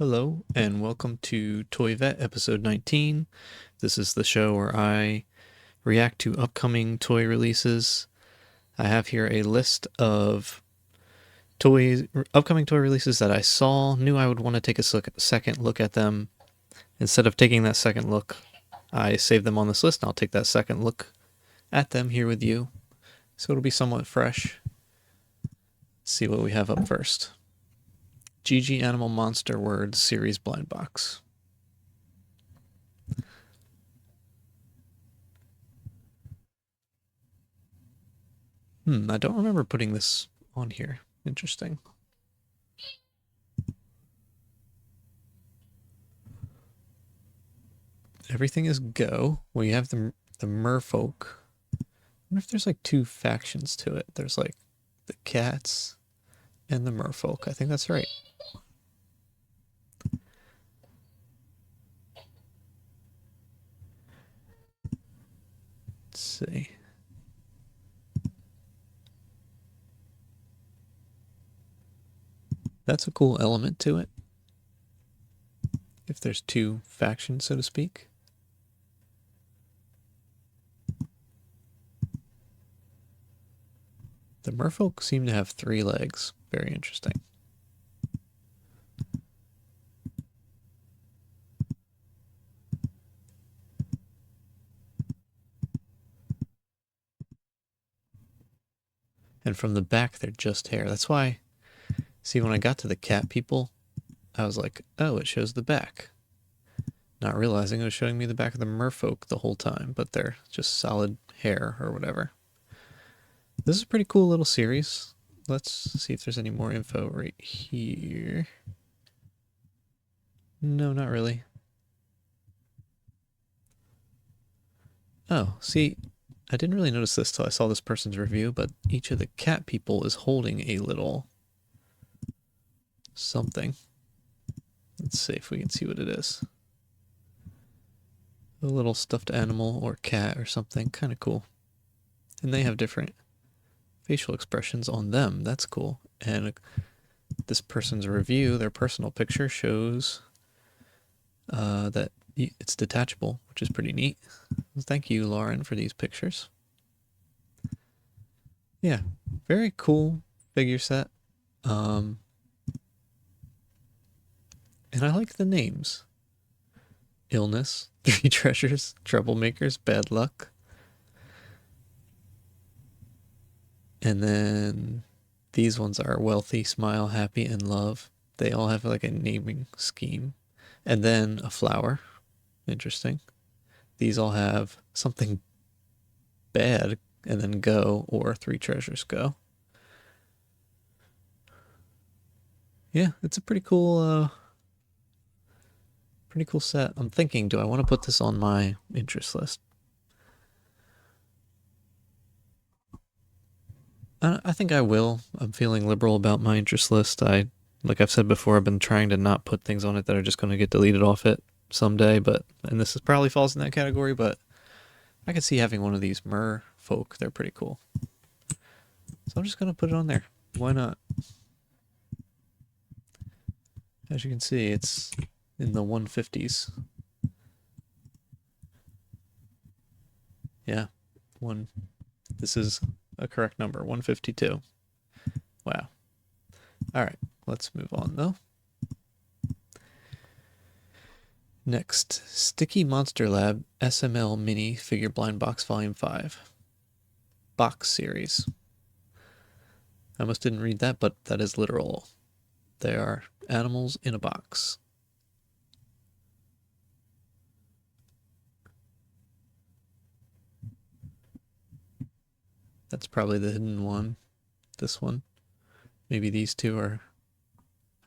Hello, and welcome to Toy Vet episode 19. This is the show where I react to upcoming toy releases. I have here a list of upcoming toy releases that I saw, knew I would want to take a second look at them. Instead of taking that second look, I saved them on this list, and I'll take that second look at them here with you. So it'll be somewhat fresh. Let's see what we have up first. GG Animal Monster Words Series Blind Box. I don't remember putting this on here. Interesting. Everything is go. We have the merfolk. I wonder if there's like two factions to it. There's like the cats and the merfolk. I think that's right. Let's see. That's a cool element to it. If there's two factions, so to speak. The merfolk seem to have 3 legs. Very interesting. And from the back, they're just hair. That's why, see, when I got to the cat people, I was like, oh, it shows the back. Not realizing it was showing me the back of the merfolk the whole time, but they're just solid hair or whatever. This is a pretty cool little series. Let's see if there's any more info right here. No, not really. Oh, see, I didn't really notice this till I saw this person's review, but each of the cat people is holding a little something. Let's see if we can see what it is. A little stuffed animal or cat or something. Kind of cool. And they have different facial expressions on them. That's cool. And this person's review, their personal picture, shows that it's detachable, which is pretty neat. Thank you, Lauren, for these pictures. Yeah, very cool figure set. And I like the names. Illness, 3 treasures, troublemakers, bad luck. And then these ones are wealthy, smile, happy, and love. They all have like a naming scheme. And then a flower. Interesting. These all have something bad and then go or 3 treasures go. Yeah, it's a pretty cool set. I'm thinking, do I want to put this on my interest list? I think I will. I'm feeling liberal about my interest list. Like I've said before, I've been trying to not put things on it that are just going to get deleted off it someday, and this probably falls in that category, but I could see having one of these merfolk. They're pretty cool. So I'm just going to put it on there. Why not? As you can see, it's in the 150s. Yeah, this is a correct number, 152. Wow. All right, let's move on though. Next, Sticky Monster Lab SML Mini Figure Blind Box Volume 5. Box Series. I almost didn't read that, but that is literal. They are animals in a box. That's probably the hidden one. This one. Maybe these two are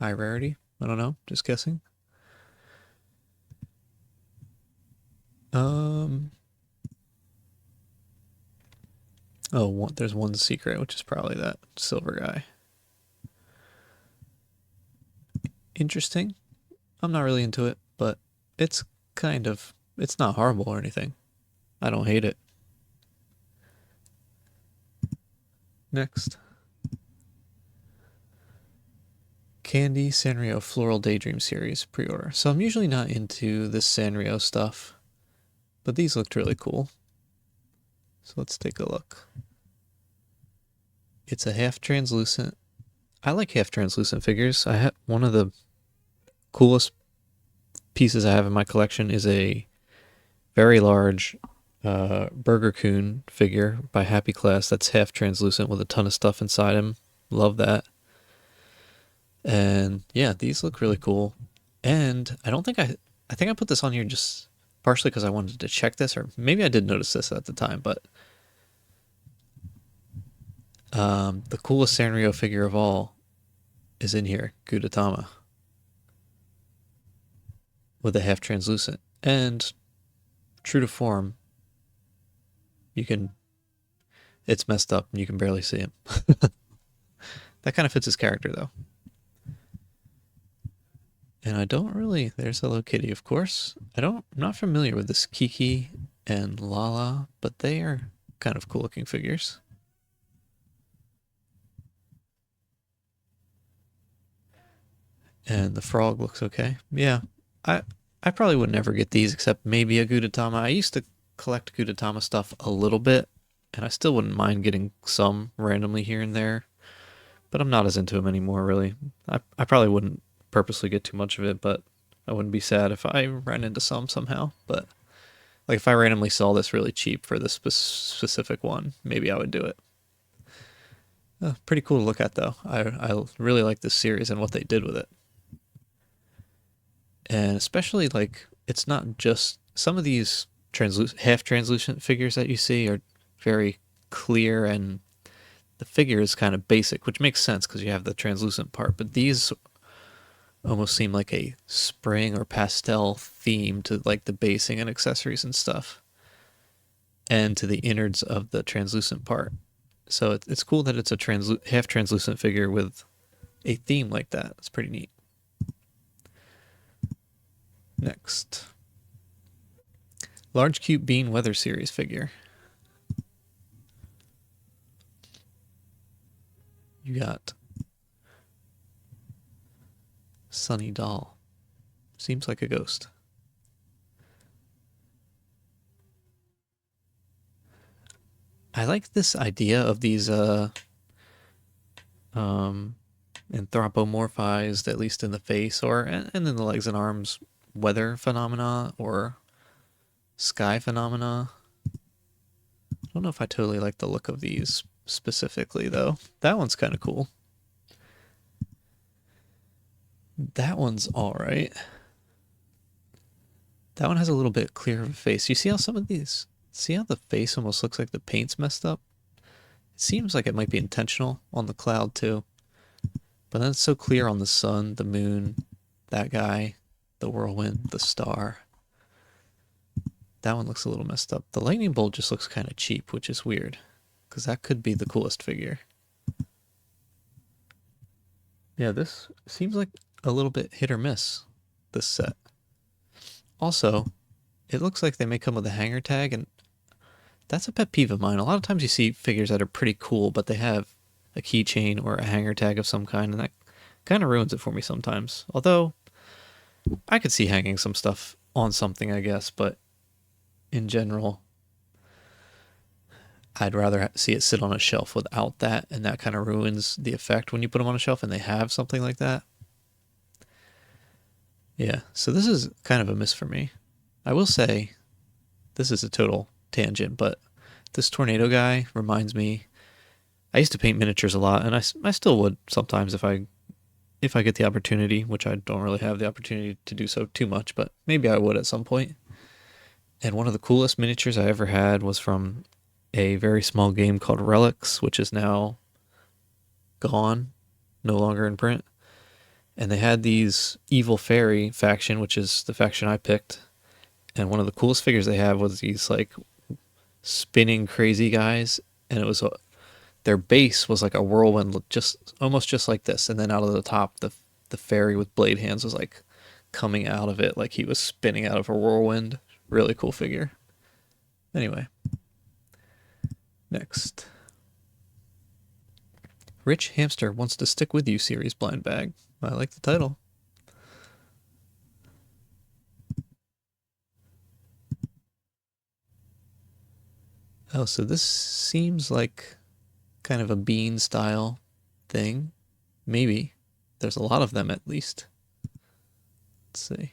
high rarity. I don't know. Just guessing. Oh, there's one secret, which is probably that silver guy. Interesting. I'm not really into it, but it's it's not horrible or anything. I don't hate it. Next. Candy Sanrio Floral Daydream Series pre-order. So I'm usually not into this Sanrio stuff, but these looked really cool. So let's take a look. It's a half translucent. I like half translucent figures. I have one of the coolest pieces I have in my collection is a very large Burger Coon figure by Happy Class that's half translucent with a ton of stuff inside him. Love that. And yeah, these look really cool. And I don't think I think I put this on here just partially because I wanted to check this, or maybe I did notice this at the time, but the coolest Sanrio figure of all is in here, Gudetama, with a half translucent. And true to form, it's messed up and you can barely see him. That kind of fits his character though. And I don't really, there's Hello Kitty, of course. I'm not familiar with this Kiki and Lala, but they are kind of cool looking figures. And the frog looks okay. Yeah, I probably would never get these except maybe a Gudetama. I used to collect Gudetama stuff a little bit, and I still wouldn't mind getting some randomly here and there, but I'm not as into them anymore, really. I probably wouldn't purposely get too much of it, but I wouldn't be sad if I ran into some somehow. But like if I randomly saw this really cheap for this specific one, maybe I would do it. Pretty cool to look at though. I really like this series and what they did with it. And especially like it's not just some of these half translucent figures that you see are very clear, and the figure is kind of basic, which makes sense because you have the translucent part, but these almost seem like a spring or pastel theme to like the basing and accessories and stuff, and to the innards of the translucent part. So it's cool that it's a half translucent figure with a theme like that. It's pretty neat. Next, large cute bean weather series figure. You got Sunny Doll. Seems like a ghost. I like this idea of these anthropomorphized, at least in the face or and in the legs and arms, weather phenomena or sky phenomena. I don't know if I totally like the look of these specifically though. That one's kind of cool. That one's all right. That one has a little bit clearer of a face. You see how some of these, see how the face almost looks like the paint's messed up? It seems like it might be intentional on the cloud too. But then it's so clear on the sun, the moon, that guy, the whirlwind, the star. That one looks a little messed up. The lightning bolt just looks kind of cheap, which is weird, because that could be the coolest figure. Yeah, this seems like a little bit hit or miss, this set. Also, it looks like they may come with a hanger tag, and that's a pet peeve of mine. A lot of times you see figures that are pretty cool, but they have a keychain or a hanger tag of some kind, and that kind of ruins it for me sometimes. Although, I could see hanging some stuff on something, I guess, but in general, I'd rather see it sit on a shelf without that, and that kind of ruins the effect when you put them on a shelf and they have something like that. Yeah, so this is kind of a miss for me. I will say, this is a total tangent, but this tornado guy reminds me, I used to paint miniatures a lot, and I still would sometimes if I get the opportunity, which I don't really have the opportunity to do so too much, but maybe I would at some point. And one of the coolest miniatures I ever had was from a very small game called Relics, which is now gone, no longer in print. And they had these Evil Fairy faction, which is the faction I picked. And one of the coolest figures they had was these like spinning crazy guys, and it was their base was like a whirlwind, just almost just like this, and then out of the top, the fairy with blade hands was like coming out of it, like he was spinning out of a whirlwind. Really cool figure. Anyway, next, Rich Hamster Wants to Stick With You series blind bag. I like the title. Oh, so this seems like kind of a bean style thing. Maybe. There's a lot of them at least. Let's see.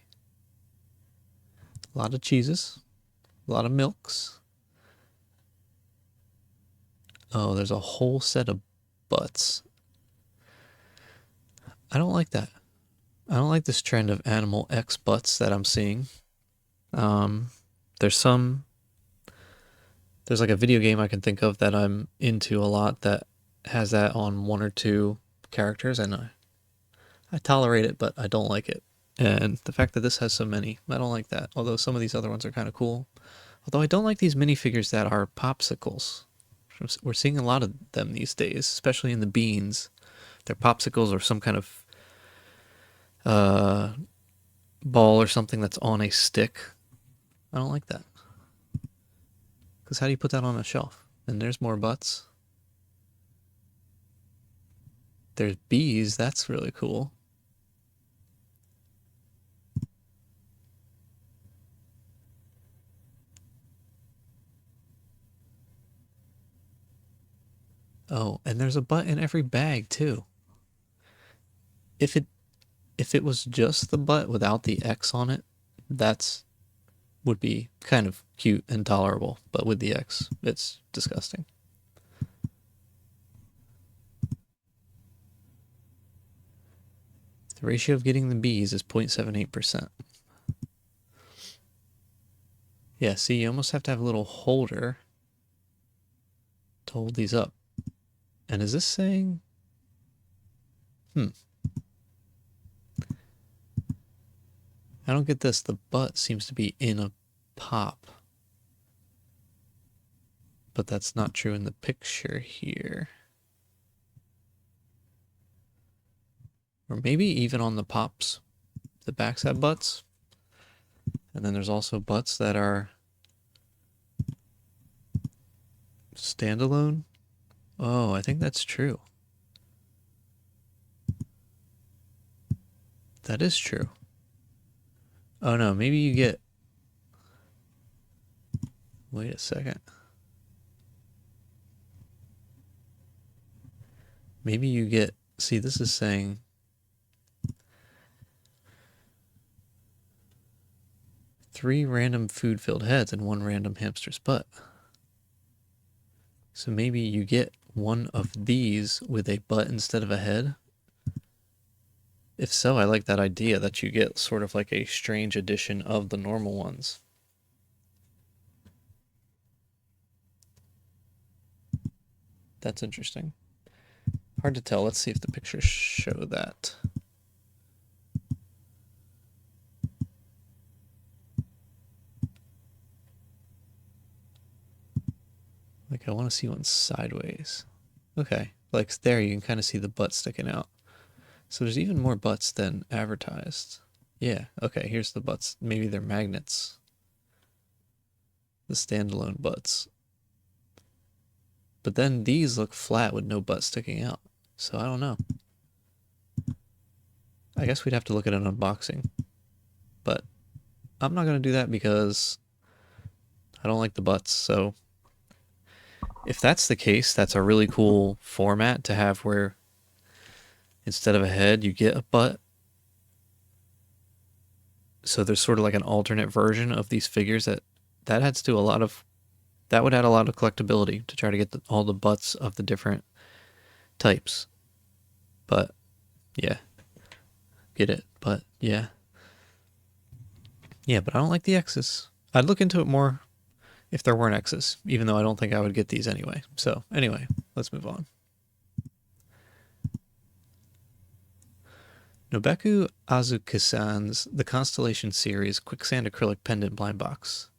A lot of cheeses. A lot of milks. Oh, there's a whole set of butts. I don't like that. I don't like this trend of animal X butts that I'm seeing. There's like a video game I can think of that I'm into a lot that has that on one or two characters, and I tolerate it, but I don't like it. And the fact that this has so many, I don't like that. Although some of these other ones are kind of cool. Although I don't like these minifigures that are popsicles. We're seeing a lot of them these days, especially in the beans. They're popsicles or some kind of uh, ball or something that's on a stick. I don't like that. Because how do you put that on a shelf? And there's more butts. There's bees. That's really cool. Oh, and there's a butt in every bag too. If it was just the butt without the X on it, that's would be kind of cute and tolerable. But with the X, it's disgusting. The ratio of getting the bees is 0.78%. Yeah, see, you almost have to have a little holder to hold these up. And is this saying... I don't get this. The butt seems to be in a pop. But that's not true in the picture here. Or maybe even on the pops, the backs have butts. And then there's also butts that are standalone. Oh, I think that's true. That is true. Oh no, maybe you get... Wait a second. Maybe you get... See, this is saying... Three random food-filled heads and one random hamster's butt. So maybe you get one of these with a butt instead of a head. If so, I like that idea that you get sort of like a strange edition of the normal ones. That's interesting. Hard to tell. Let's see if the pictures show that. Like, I want to see one sideways. Okay, like there you can kind of see the butt sticking out. So there's even more butts than advertised. Yeah, okay, here's the butts. Maybe they're magnets. The standalone butts. But then these look flat with no butt sticking out. So I don't know. I guess we'd have to look at an unboxing. But I'm not going to do that because I don't like the butts. So if that's the case, that's a really cool format to have where instead of a head, you get a butt. So there's sort of like an alternate version of these figures that adds to a lot of... That would add a lot of collectability to try to get all the butts of the different types. But, yeah. Get it, but, yeah. Yeah, but I don't like the X's. I'd look into it more if there weren't X's, even though I don't think I would get these anyway. So, anyway, let's move on. Nobeku Azuki-san's The Constellation Series Quicksand Acrylic Pendant Blind Box.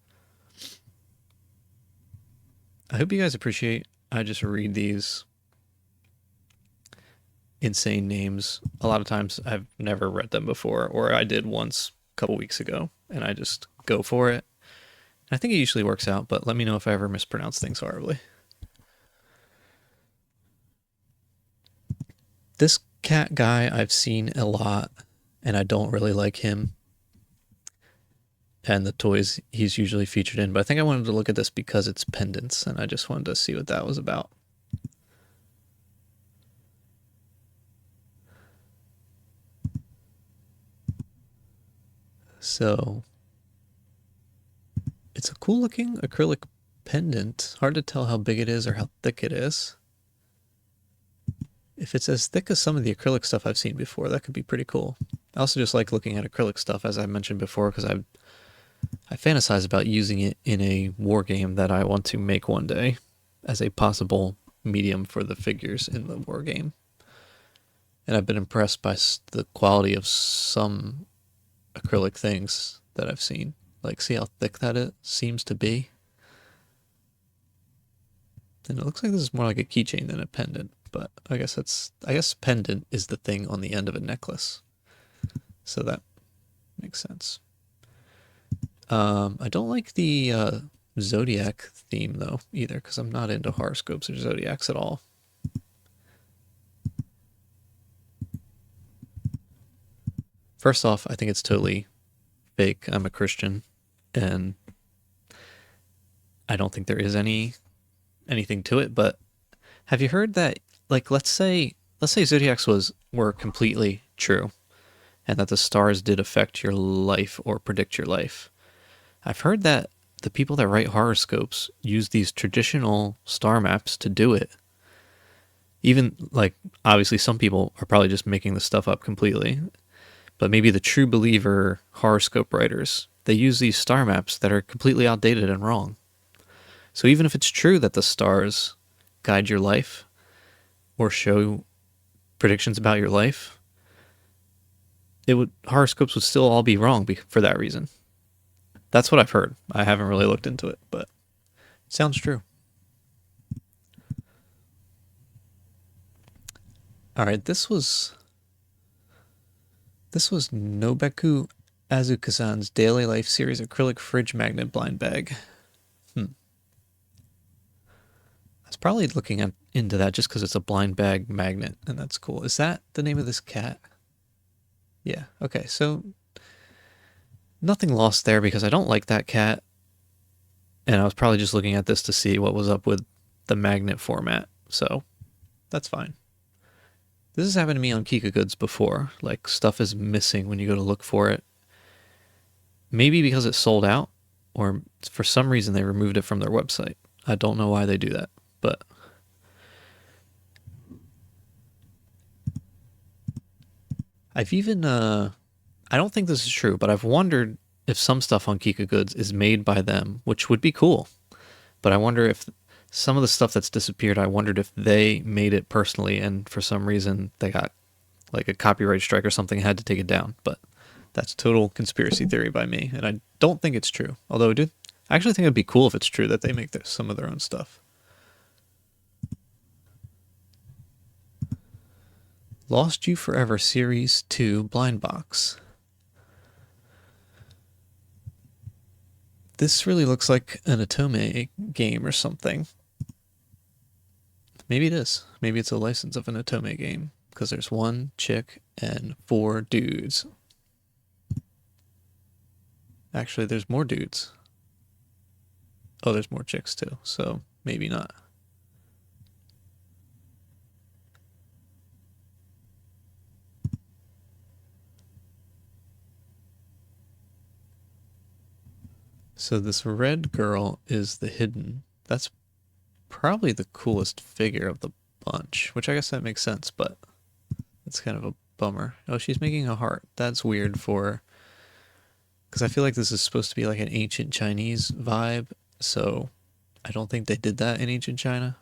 I hope you guys appreciate I just read these insane names. A lot of times I've never read them before, or I did once a couple weeks ago, and I just go for it. I think it usually works out, but let me know if I ever mispronounce things horribly. This cat guy I've seen a lot, and I don't really like him and the toys he's usually featured in, but I think I wanted to look at this because it's pendants, and I just wanted to see what that was about. So, it's a cool looking acrylic pendant. Hard to tell how big it is or how thick it is. If it's as thick as some of the acrylic stuff I've seen before, that could be pretty cool. I also just like looking at acrylic stuff, as I mentioned before, because I fantasize about using it in a war game that I want to make one day as a possible medium for the figures in the war game. And I've been impressed by the quality of some acrylic things that I've seen. Like, see how thick that it seems to be? And it looks like this is more like a keychain than a pendant, but I guess pendant is the thing on the end of a necklace. So that makes sense. I don't like the Zodiac theme though either, because I'm not into horoscopes or zodiacs at all. First off, I think it's totally fake. I'm a Christian, and I don't think there is anything to it. But have you heard that? Like, let's say zodiacs were completely true, and that the stars did affect your life or predict your life. I've heard that the people that write horoscopes use these traditional star maps to do it. Even, like, obviously some people are probably just making this stuff up completely, but maybe the true believer horoscope writers, they use these star maps that are completely outdated and wrong. So even if it's true that the stars guide your life or show predictions about your life, horoscopes would still all be wrong for that reason. That's what I've heard. I haven't really looked into it, but it sounds true. All right, this was Nobeku Azuka-san's Daily Life series acrylic fridge magnet blind bag. I was probably looking into that just because it's a blind bag magnet, and that's cool. Is that the name of this cat? Yeah, okay, so nothing lost there because I don't like that cat, and I was probably just looking at this to see what was up with the magnet format, so that's fine. This has happened to me on Kika Goods before. Like, stuff is missing when you go to look for it. Maybe because it sold out, or for some reason they removed it from their website. I don't know why they do that, but I've even, I don't think this is true, but I've wondered if some stuff on Kika Goods is made by them, which would be cool. But I wonder if some of the stuff that's disappeared, I wondered if they made it personally and for some reason they got like a copyright strike or something and had to take it down. But that's total conspiracy theory by me, and I don't think it's true. Although I actually think it'd be cool if it's true that they make some of their own stuff. Lost You Forever Series 2 Blind Box. This really looks like an Otome game or something. Maybe it is. Maybe it's a license of an Otome game, because there's one chick and 4 dudes. Actually, there's more dudes. Oh, there's more chicks too, so maybe not. So this red girl is the hidden. That's probably the coolest figure of the bunch, which I guess that makes sense, but it's kind of a bummer. Oh, she's making a heart. That's weird because I feel like this is supposed to be like an ancient Chinese vibe, so I don't think they did that in ancient China.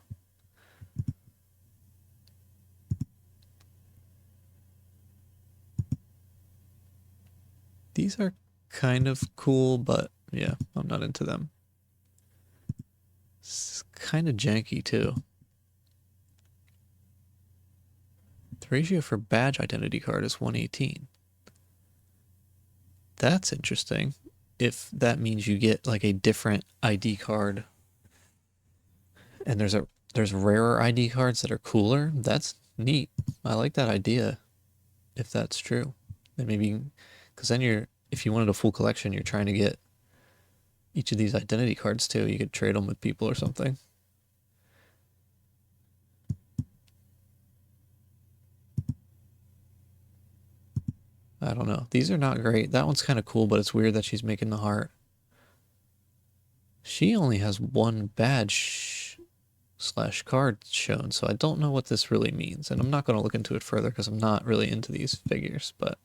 These are kind of cool, but yeah, I'm not into them. It's kind of janky too. The ratio for badge identity card is 118. That's interesting. If that means you get like a different ID card, and there's rarer ID cards that are cooler, that's Neat. I like that idea, if that's true. And maybe, because then if you wanted a full collection, you're trying to get each of these identity cards too. You could trade them with people or something. I don't know. These are not great. That one's kind of cool, but it's weird that she's making the heart. She only has one badge / card shown, so I don't know what this really means. And I'm not going to look into it further because I'm not really into these figures, but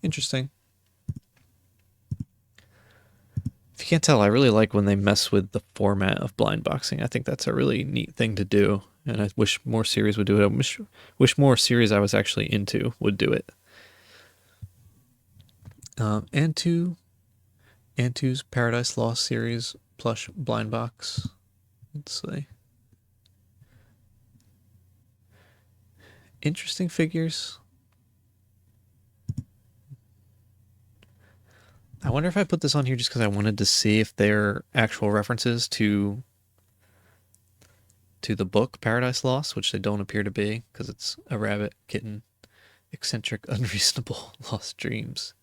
interesting. If you can't tell, I really like when they mess with the format of blind boxing. I think that's a really neat thing to do, and I wish more series would do it. I wish more series I was actually into would do it. Antu's Paradise Lost series plush blind box. Let's see. Interesting figures. I wonder if I put this on here just because I wanted to see if they're actual references to the book Paradise Lost, which they don't appear to be because it's a rabbit, kitten, eccentric, unreasonable, lost dreams,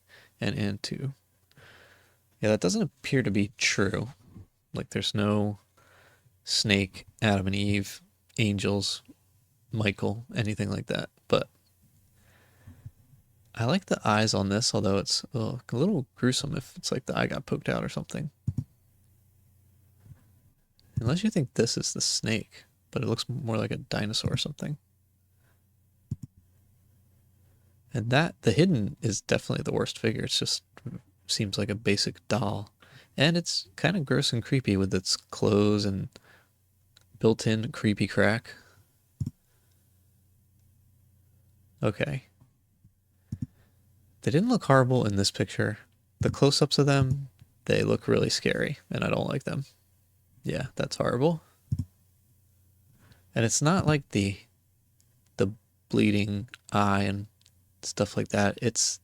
and Antu. Yeah, that doesn't appear to be true. Like there's no snake, Adam and Eve, angels, Michael, anything like that. But I like the eyes on this, although it's a little gruesome if it's like the eye got poked out or something. Unless you think this is the snake, but it looks more like a dinosaur or something. And the hidden is definitely the worst figure. It's just seems like a basic doll. And it's kind of gross and creepy with its clothes and built-in creepy crack. Okay. They didn't look horrible in this picture. The close-ups of them, they look really scary, and I don't like them. Yeah, that's horrible. And it's not like the bleeding eye and stuff like that. It's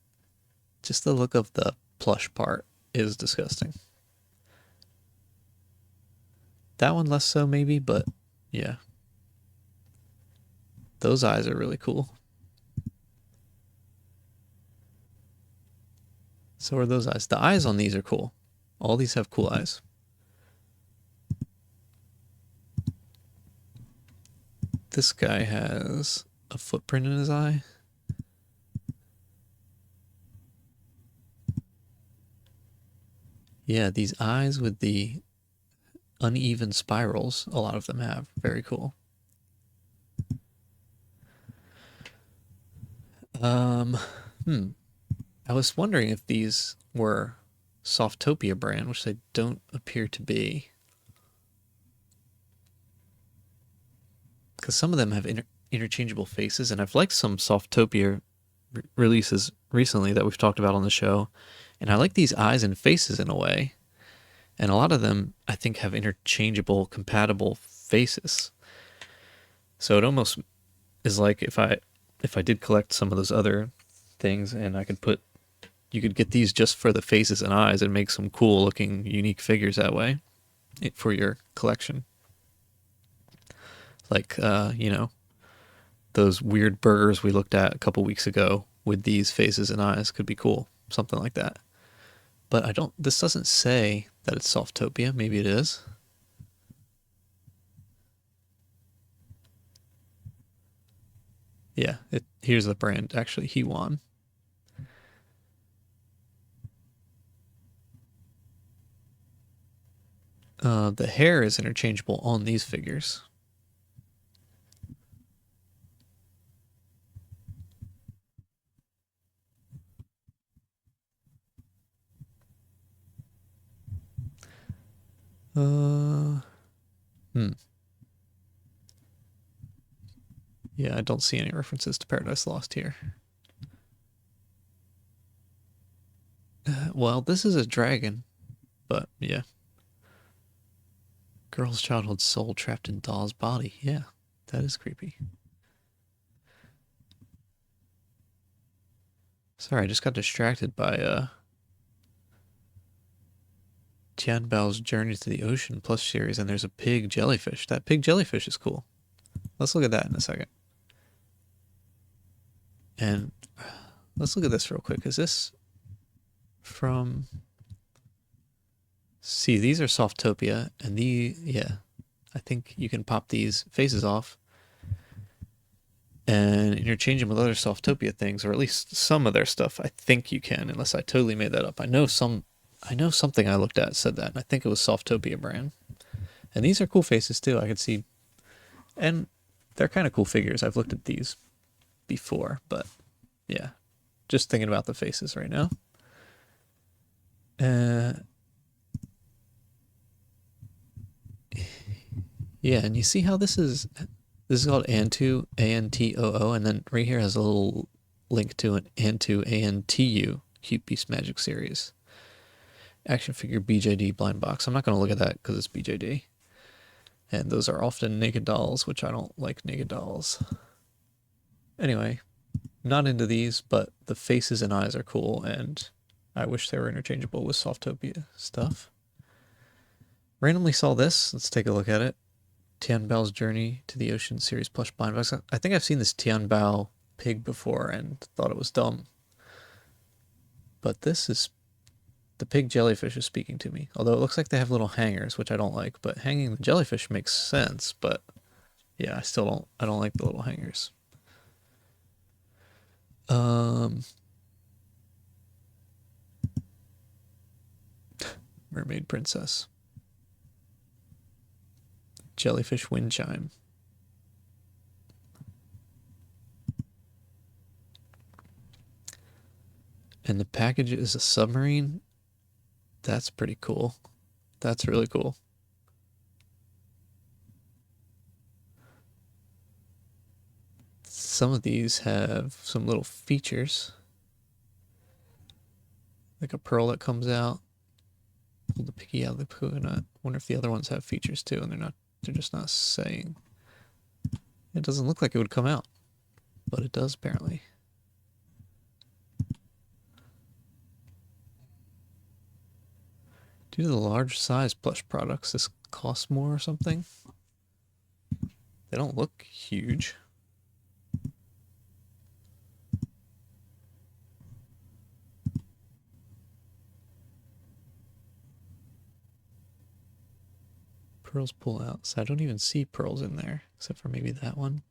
just the look of the plush part is disgusting. That one less so maybe, but yeah. Those eyes are really cool. So are those eyes. The eyes on these are cool. All these have cool eyes. This guy has a footprint in his eye. Yeah, these eyes with the uneven spirals, a lot of them have. Very cool. I was wondering if these were Softopia brand, which they don't appear to be. Because some of them have interchangeable faces, and I've liked some Softopia releases recently that we've talked about on the show, and I like these eyes and faces in a way. And a lot of them, I think, have interchangeable, compatible faces. So it almost is like if I did collect some of those other things, and you could get these just for the faces and eyes and make some cool looking, unique figures that way for your collection. Like, those weird burgers we looked at a couple weeks ago with these faces and eyes could be cool. Something like that. But this doesn't say that it's Softopia. Maybe it is. Yeah, here's the brand. Actually, Hewan. The hair is interchangeable on these figures. Yeah, I don't see any references to Paradise Lost here. Well, this is a dragon, but yeah. Girl's childhood soul trapped in doll's body. Yeah, that is creepy. Sorry, I just got distracted by Tianbao's Journey to the Ocean Plus series, and there's a pig jellyfish. That pig jellyfish is cool. Let's look at that in a second. And let's look at this real quick. Is this from... See, these are Softopia, and yeah, I think you can pop these faces off and interchange them with other Softopia things, or at least some of their stuff. I think you can, unless I totally made that up. I know something I looked at said that, and I think it was Softopia brand. And these are cool faces too, I could see. And they're kind of cool figures. I've looked at these before, but yeah, just thinking about the faces right now. Yeah, and you see how this is called Antu, A-N-T-O-O, and then right here has a little link to an Antu, A-N-T-U, Cute Beast Magic Series. Action figure BJD blind box. I'm not going to look at that because it's BJD. And those are often naked dolls, which I don't like naked dolls. Anyway, not into these, but the faces and eyes are cool, and I wish they were interchangeable with Softopia stuff. Randomly saw this. Let's take a look at it. Tian Bao's Journey to the Ocean series plush blind box. I think I've seen this Tian Bao pig before and thought it was dumb. But this is... The pig jellyfish is speaking to me. Although it looks like they have little hangers, which I don't like. But hanging the jellyfish makes sense. But yeah, I don't like the little hangers. Mermaid Princess. Jellyfish Wind Chime. And the package is a submarine. That's pretty cool. That's really cool. Some of these have some little features. Like a pearl that comes out. Pull the piggy out of the coconut. Wonder if the other ones have features too, and they're just not saying. It doesn't look like it would come out, but it does apparently. Due to the large size plush products, this costs more or something. They don't look huge. Pearls pull out, so I don't even see pearls in there, except for maybe that one.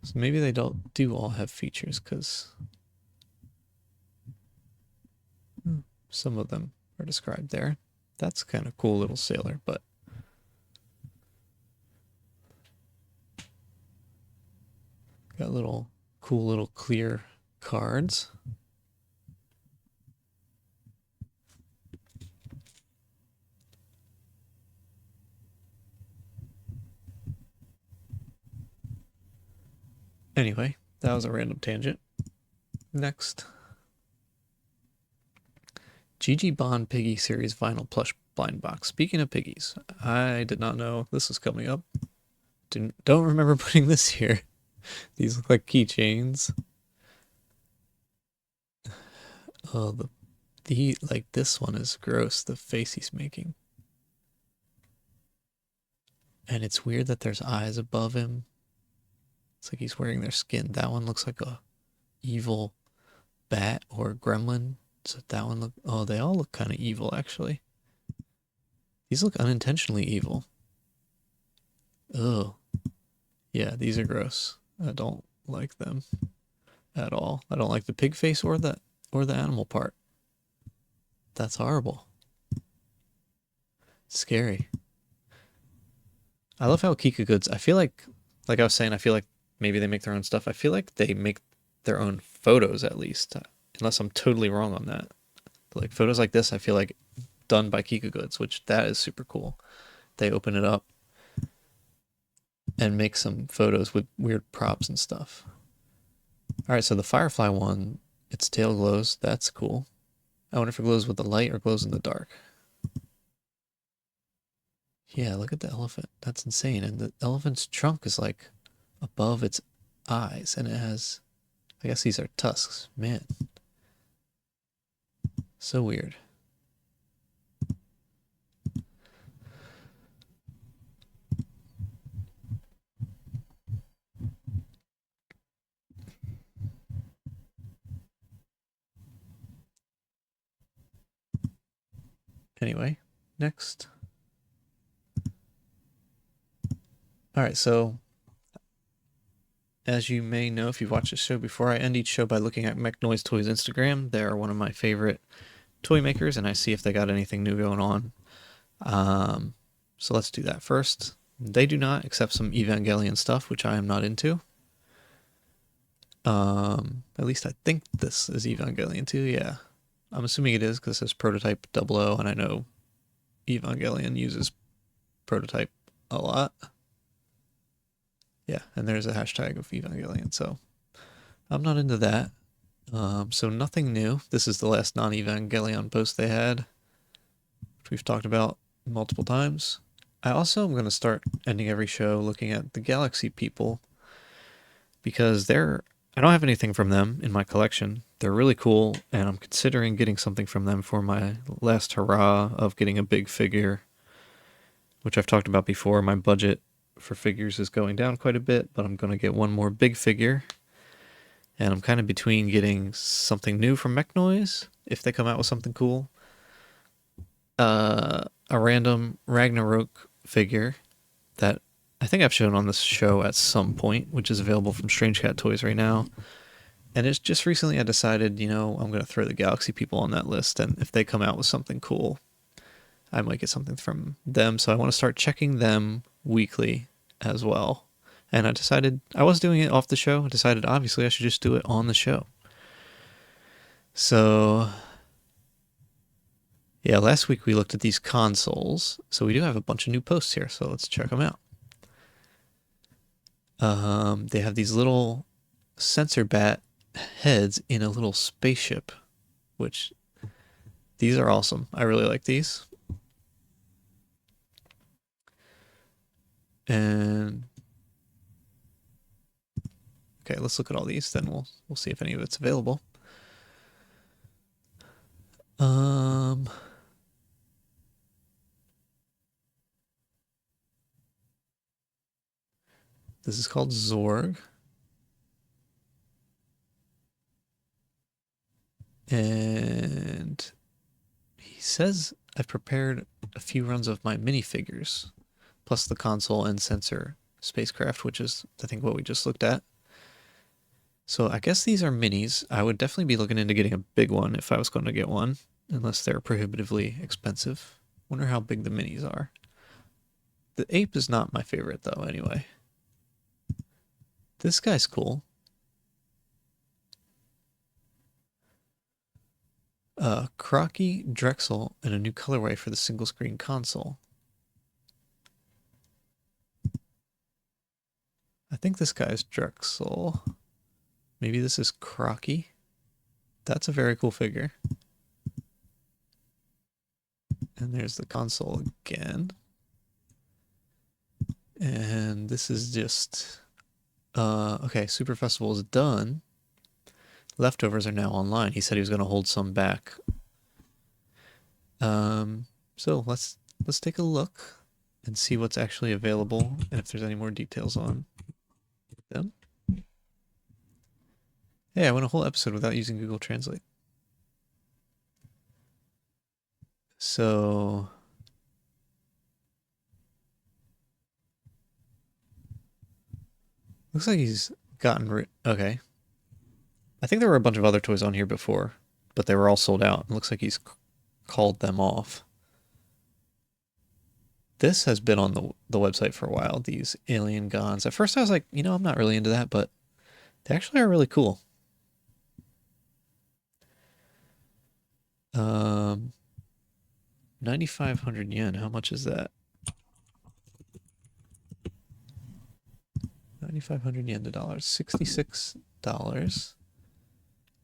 So maybe they do all have features, because some of them are described there. That's kind of cool little sailor, but got cool little clear cards. Anyway, that was a random tangent. Next. GG Bond Piggy Series Vinyl Plush Blind Box. Speaking of piggies, I did not know this was coming up. Don't remember putting this here. These look like keychains. Oh, like this one is gross, the face he's making. And it's weird that there's eyes above him. It's like he's wearing their skin. That one looks like a evil bat or gremlin. So that one oh, they all look kind of evil actually. These look unintentionally evil. Ugh. Yeah, these are gross. I don't like them at all. I don't like the pig face or the animal part. That's horrible. Scary. I love how Kika Goods, I feel like I was saying, I feel like maybe they make their own stuff. I feel like they make their own photos at least, unless I'm totally wrong on that. But like photos like this, I feel like done by Kika Goods, which that is super cool. They open it up and make some photos with weird props and stuff. All right, so the Firefly one, its tail glows. That's cool. I wonder if it glows with the light or glows in the dark. Yeah, look at the elephant. That's insane. And the elephant's trunk is like above its eyes, and it has, I guess these are tusks. Man, so weird. Anyway, next. All right, so as you may know if you've watched this show before, I end each show by looking at MechNoise Toys Instagram. They're one of my favorite toy makers, and I see if they got anything new going on. So let's do that first. They do not, except some Evangelion stuff, which I am not into. At least I think this is Evangelion too, yeah. I'm assuming it is because it says Prototype 00, and I know Evangelion uses Prototype a lot. Yeah, and there's a hashtag of Evangelion, so I'm not into that. So nothing new. This is the last non-Evangelion post they had, which we've talked about multiple times. I also am going to start ending every show looking at the Galaxy people because I don't have anything from them in my collection. They're really cool, and I'm considering getting something from them for my last hurrah of getting a big figure, which I've talked about before. My budget for figures is going down quite a bit, but I'm going to get one more big figure. And I'm kind of between getting something new from MechNoise, if they come out with something cool, a random Ragnarok figure that I think I've shown on this show at some point, which is available from Strange Cat Toys right now. And it's just recently I decided, I'm going to throw the Galaxy people on that list, and if they come out with something cool, I might get something from them. So I want to start checking them weekly as well. And I decided, I was doing it off the show. I decided, obviously, I should just do it on the show. So, yeah, last week we looked at these consoles. So we do have a bunch of new posts here. So let's check them out. They have these little sensor bat heads in a little spaceship, which these are awesome. I really like these. And okay, let's look at all these. Then we'll see if any of it's available. This is called Zorg. And he says I've prepared a few runs of my minifigures, plus the console and sensor spacecraft, which is, I think, what we just looked at. So I guess these are minis. I would definitely be looking into getting a big one if I was going to get one, unless they're prohibitively expensive. Wonder how big the minis are. The ape is not my favorite, though, anyway. This guy's cool. Crocky Drexel and a new colorway for the single screen console. I think this guy's Drexel. Maybe this is Crocky. That's a very cool figure. And there's the console again. And this is just... okay, Super Festival is done. Leftovers are now online. He said he was going to hold some back. So let's take a look and see what's actually available and if there's any more details on them. Hey, I went a whole episode without using Google Translate. So looks like he's gotten rid. Okay. I think there were a bunch of other toys on here before, but they were all sold out. It looks like he's called them off. This has been on the website for a while, these alien Gons. At first I was like, I'm not really into that, but they actually are really cool. 9,500 yen. How much is that? 9,500 yen to dollars. $66.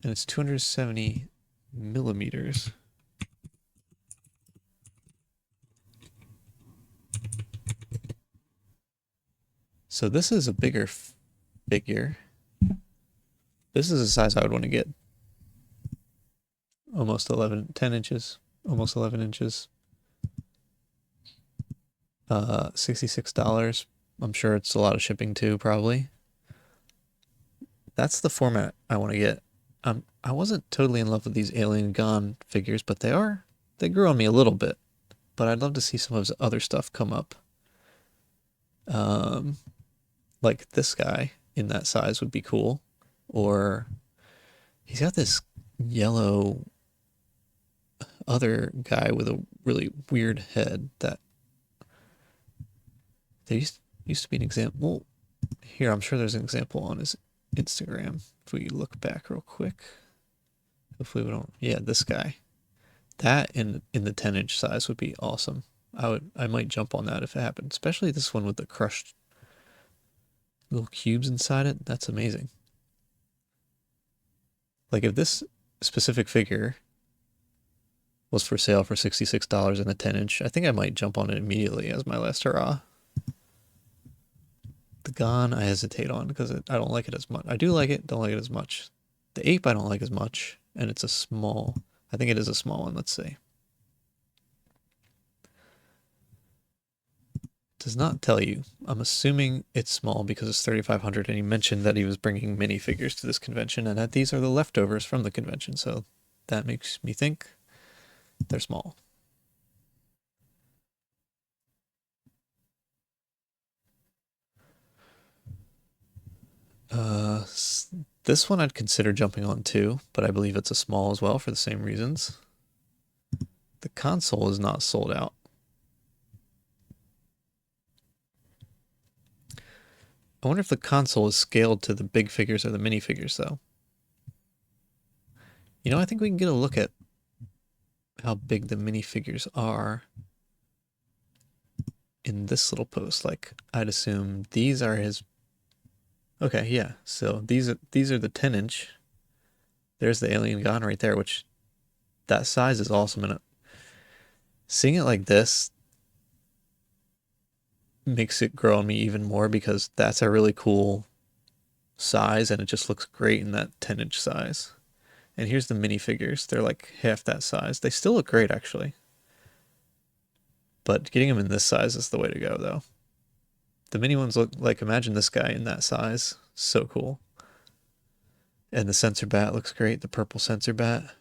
And it's 270 millimeters. So this is a bigger figure. This is a size I would want to get. Almost 10 inches, almost 11 inches. $66. I'm sure it's a lot of shipping too, probably. That's the format I want to get. I wasn't totally in love with these Alien Gone figures, but they grew on me a little bit. But I'd love to see some of his other stuff come up. Like this guy in that size would be cool. Or he's got this yellow other guy with a really weird head that there used to be an example. Well, here, I'm sure there's an example on his Instagram. If we look back real quick. Hopefully we don't. Yeah, this guy. That in the 10-inch size would be awesome. I might jump on that if it happened. Especially this one with the crushed little cubes inside it. That's amazing. Like if this specific figure was for sale for $66 in a 10-inch, I think I might jump on it immediately as my last hurrah. The Gone I hesitate on because I don't like it as much. I do like it, don't like it as much. The Ape I don't like as much, and it's a small. I think it is a small one, let's see. Does not tell you. I'm assuming it's small because it's 3,500, and he mentioned that he was bringing minifigures to this convention, and that these are the leftovers from the convention, so that makes me think they're small. This one I'd consider jumping on too, but I believe it's a small as well for the same reasons. The console is not sold out. I wonder if the console is scaled to the big figures or the minifigures, though. You know, I think we can get a look at how big the minifigures are in this little post. Like, I'd assume these are his. Okay, yeah. So these are the 10-inch. There's the Alien Gone right there, which that size is awesome. And seeing it like this makes it grow on me even more because that's a really cool size and it just looks great in that 10-inch size. And here's the minifigures. They're like half that size. They still look great, actually. But getting them in this size is the way to go, though. The mini ones look like, imagine this guy in that size. So cool. And the sensor bat looks great. The purple sensor bat.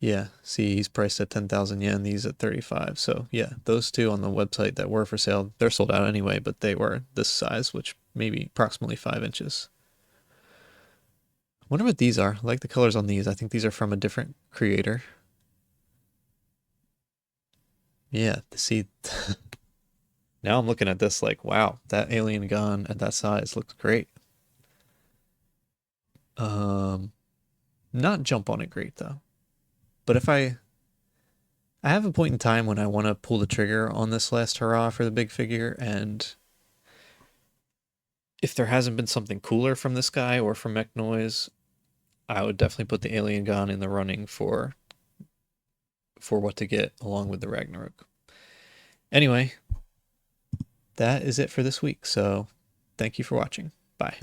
Yeah, see, he's priced at 10,000 yen. These at 35. So yeah, those two on the website that were for sale, they're sold out anyway, but they were this size, which maybe approximately 5 inches. I wonder what these are. I like the colors on these. I think these are from a different creator. Yeah, see, now I'm looking at this like, wow, that Alien Gone at that size looks great. Not jump on it great though. But if I have a point in time when I want to pull the trigger on this last hurrah for the big figure, and if there hasn't been something cooler from this guy or from Mech Noise, I would definitely put the Alien Gone in the running for what to get along with the Ragnarok. Anyway, that is it for this week. So thank you for watching. Bye.